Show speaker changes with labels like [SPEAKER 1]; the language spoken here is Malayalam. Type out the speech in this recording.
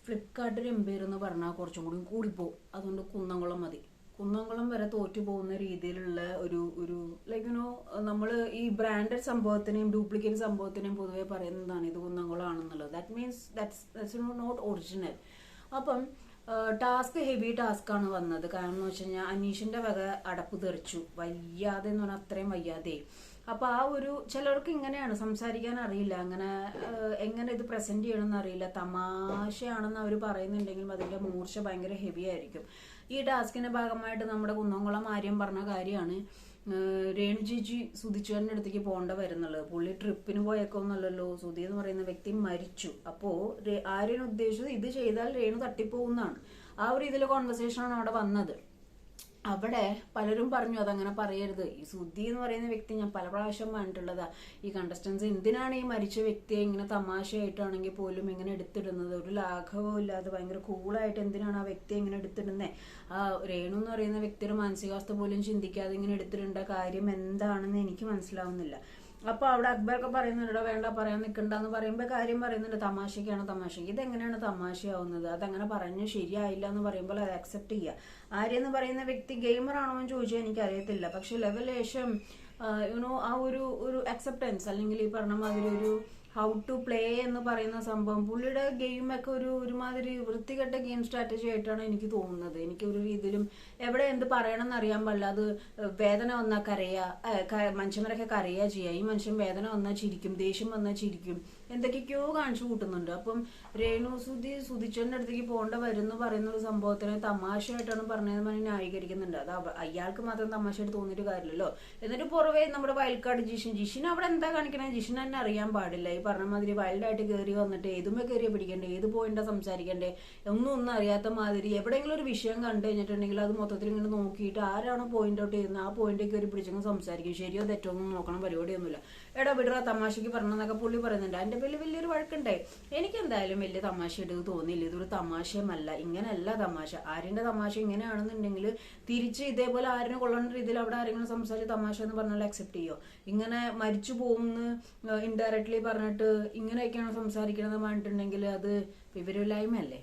[SPEAKER 1] ഫ്ലിപ്കാർട്ടിൽ എംപയർ എന്ന് പറഞ്ഞാൽ കുറച്ചും കൂടി കൂടിപ്പോവും. അതുകൊണ്ട് കുന്നംകുളം മതി. കുന്നംകുളം വരെ തോറ്റു പോകുന്ന രീതിയിലുള്ള ഒരു ലൈക്ക് നമ്മൾ ഈ ബ്രാൻഡഡ് സംഭവത്തിനെയും ഡ്യൂപ്ലിക്കേറ്റ് സംഭവത്തിനെയും പൊതുവെ പറയുന്നതാണ് ഇത് കുന്നംകുളം ആണെന്നുള്ളത്. That means that's not original. അപ്പം ടാസ്ക് ഹെവി ടാസ്ക് ആണ് വന്നത്. കാരണം എന്ന് വെച്ച് കഴിഞ്ഞാൽ അനീഷിന്റെ വക അടപ്പ് തെറിച്ചു. വയ്യാതെ എന്ന് പറഞ്ഞാൽ അത്രയും വയ്യാതെ. അപ്പൊ ആ ഒരു ചിലർക്ക് ഇങ്ങനെയാണ്, സംസാരിക്കാൻ അറിയില്ല, അങ്ങനെ എങ്ങനെ ഇത് പ്രസന്റ് ചെയ്യണമെന്ന് അറിയില്ല. തമാശയാണെന്ന് അവർ പറയുന്നുണ്ടെങ്കിലും അതിന്റെ മൂർച്ച ഭയങ്കര ഹെവി ആയിരിക്കും. ഈ ടാസ്കിന്റെ ഭാഗമായിട്ട് നമ്മുടെ കുന്നംകുളം ആര്യം പറഞ്ഞ കാര്യമാണ് രേണു ചേച്ചി സുധിച്ചേട്ടൻ്റെ അടുത്തേക്ക് പോകേണ്ട വരുന്നുള്ളത്. പുള്ളി ട്രിപ്പിന് പോയേക്കൊന്നുമല്ലല്ലോ. സുധി എന്ന് പറയുന്ന വ്യക്തി മരിച്ചു. അപ്പോ ആര്യൻ ഉദ്ദേശിച്ചത് ഇത് ചെയ്താൽ രേണു തട്ടിപ്പോകുന്നതാണ്. ആ ഒരു ഇതിലെ കോൺവെർസേഷനാണ് അവിടെ വന്നത്. അവിടെ പലരും പറഞ്ഞു അതങ്ങനെ പറയരുത്. ഈ സുധി എന്ന് പറയുന്ന വ്യക്തി ഞാൻ പല പ്രാവശ്യം പറഞ്ഞിട്ടുള്ളതാ. ഈ കണ്ടസ്റ്റൻസ് എന്തിനാണ് ഈ മരിച്ച വ്യക്തിയെ ഇങ്ങനെ തമാശയായിട്ടാണെങ്കിൽ പോലും ഇങ്ങനെ എടുത്തിടുന്നത്? ഒരു ലാഘവവും ഇല്ലാതെ ഭയങ്കര കൂളായിട്ട് എന്തിനാണ് ആ വ്യക്തിയെ ഇങ്ങനെ എടുത്തിടുന്നത്? ആ രേണു എന്ന് പറയുന്ന വ്യക്തിയുടെ മാനസികാവസ്ഥ പോലും ചിന്തിക്കാതെ ഇങ്ങനെ എടുത്തിടേണ്ട കാര്യം എന്താണെന്ന് എനിക്ക് മനസ്സിലാവുന്നില്ല. അപ്പൊ അവിടെ അക്ബറൊക്കെ പറയുന്നുണ്ടോ വേണ്ട പറയാൻ നിൽക്കണ്ടെന്ന് പറയുമ്പോൾ കാര്യം പറയുന്നുണ്ട് തമാശയ്ക്കാണ് തമാശയ്ക്ക്. ഇതെങ്ങനെയാണ് തമാശയാവുന്നത്? അതങ്ങനെ പറഞ്ഞു ശരിയായില്ല എന്ന് പറയുമ്പോൾ അത് അക്സെപ്റ്റ് ചെയ്യുക. ആര്യെന്ന് പറയുന്ന വ്യക്തി ഗെയിമർ ആണോ എന്ന് ചോദിച്ചാൽ എനിക്കറിയത്തില്ല. പക്ഷെ ലെവലേശം ആ ഒരു അക്സെപ്റ്റൻസ് അല്ലെങ്കിൽ ഈ പറഞ്ഞ മാതിരി ഒരു ഹൗ ടു പ്ലേ എന്ന് പറയുന്ന സംഭവം പുള്ളിയുടെ ഗെയിമൊക്കെ ഒരുമാതിരി വൃത്തികെട്ട ഗെയിം സ്ട്രാറ്റജി ആയിട്ടാണ് എനിക്ക് തോന്നുന്നത്. എനിക്ക് ഒരു രീതിയിലും എവിടെ എന്ത് പറയണം എന്നറിയാൻ പാടില്ല. അത് വേദന വന്നാൽ കരയുക, മനുഷ്യന്മാരൊക്കെ കരയുക ചെയ്യുക. ഈ മനുഷ്യൻ വേദന വന്നാൽ ചിരിക്കും, ദേഷ്യം വന്നാൽ ചിരിക്കും, എന്തൊക്കെയൊക്കെയോ കാണിച്ചു കൂട്ടുന്നുണ്ട്. അപ്പം രേണു സുധിച്ചേട്ടൻ്റെ അടുത്തേക്ക് പോകേണ്ട വരുന്നു പറയുന്ന ഒരു സംഭവത്തിനെ തമാശയായിട്ടാണ് പറഞ്ഞതെന്ന് പറഞ്ഞ് ന്യായീകരിക്കുന്നുണ്ട്. അത് അയാൾക്ക് മാത്രം തമാശയായിട്ട് തോന്നിയിട്ട് കാര്യമില്ലല്ലോ. എന്നിട്ട് പുറവേ നമ്മുടെ വയൽക്കാട് ജിഷിൻ അവിടെ എന്താ കാണിക്കണേ? ജിഷിൻ തന്നെ അറിയാൻ പാടില്ല. ഈ പറഞ്ഞ മാതിരി വൈൽഡായിട്ട് കയറി വന്നിട്ട് ഏതുമേ കയറിയ പിടിക്കണ്ടേ, ഏത് പോയിന്റാ സംസാരിക്കണ്ടേ, ഒന്നും അറിയാത്ത മാതിരി എവിടെയെങ്കിലും ഒരു വിഷയം കണ്ടു കഴിഞ്ഞിട്ടുണ്ടെങ്കിൽ അത് മൊത്തത്തിൽ ഇങ്ങനെ നോക്കിയിട്ട് ആരാണോ പോയിന്റ് ഔട്ട് ചെയ്യുന്നത് ആ പോയിന്റ് കയറി പിടിച്ചെങ്കിൽ സംസാരിക്കും. ശരിയോ തെറ്റോ ഒന്നും നോക്കണം പരിപാടിയൊന്നുമില്ല. എടാ വിടറ തമാശക്ക് പറഞ്ഞെന്നൊക്കെ പുള്ളി പറയുന്നുണ്ട്. അതിന്റെ പേരിൽ വലിയൊരു വഴക്കുണ്ടായി. എനിക്ക് എന്തായാലും വലിയ തമാശയായിട്ട് തോന്നിയില്ല. ഇതൊരു തമാശയുമല്ല, ഇങ്ങനെയല്ല തമാശ. ആര്യന്റെ തമാശ ഇങ്ങനെയാണെന്നുണ്ടെങ്കിൽ തിരിച്ച് ഇതേപോലെ ആരിനെ കൊള്ളുന്ന രീതിയിൽ അവിടെ ആരെങ്കിലും സംസാരിച്ച് തമാശ എന്ന് പറഞ്ഞാൽ അക്സെപ്റ്റ് ചെയ്യോ? ഇങ്ങനെ മരിച്ചു പോകുമെന്ന് ഇൻഡയറക്ട്ലി പറഞ്ഞിട്ട് ഇങ്ങനെയൊക്കെയാണ് സംസാരിക്കണമെന്ന് പറഞ്ഞിട്ടുണ്ടെങ്കിൽ അത് വിവരമില്ലായ്മയല്ലേ?